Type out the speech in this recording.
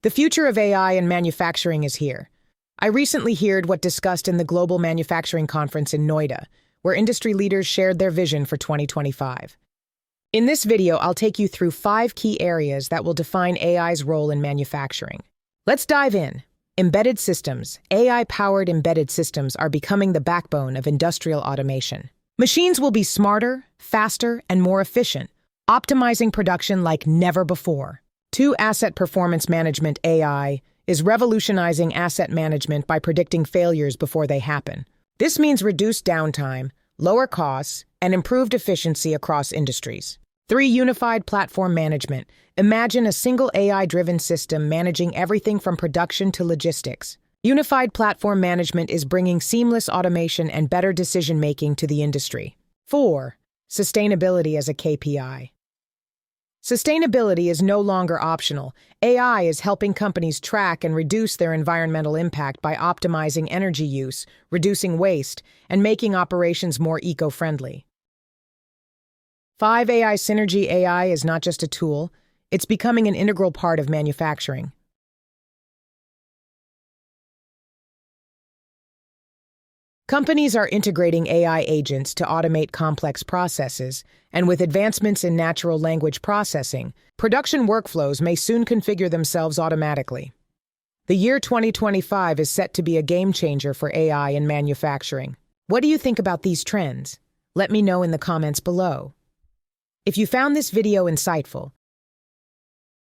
The future of AI in manufacturing is here. I recently heard what discussed in the Global Manufacturing Conference in Noida, where industry leaders shared their vision for 2025. In this video, I'll take you through 5 key areas that will define AI's role in manufacturing. Let's dive in. Embedded systems. AI-powered embedded systems are becoming the backbone of industrial automation. Machines will be smarter, faster, and more efficient, optimizing production like never before. 2. Asset performance management. AI is revolutionizing asset management by predicting failures before they happen. This means reduced downtime, lower costs, and improved efficiency across industries. 3. Unified platform management. Imagine a single AI-driven system managing everything from production to logistics. Unified platform management is bringing seamless automation and better decision-making to the industry. 4. Sustainability as a KPI. Sustainability is no longer optional. AI is helping companies track and reduce their environmental impact by optimizing energy use, reducing waste, and making operations more eco-friendly. 5. AI synergy. AI is not just a tool, it's becoming an integral part of manufacturing. Companies are integrating AI agents to automate complex processes, and with advancements in natural language processing, production workflows may soon configure themselves automatically. The year 2025 is set to be a game changer for AI in manufacturing. What do you think about these trends? Let me know in the comments below. If you found this video insightful,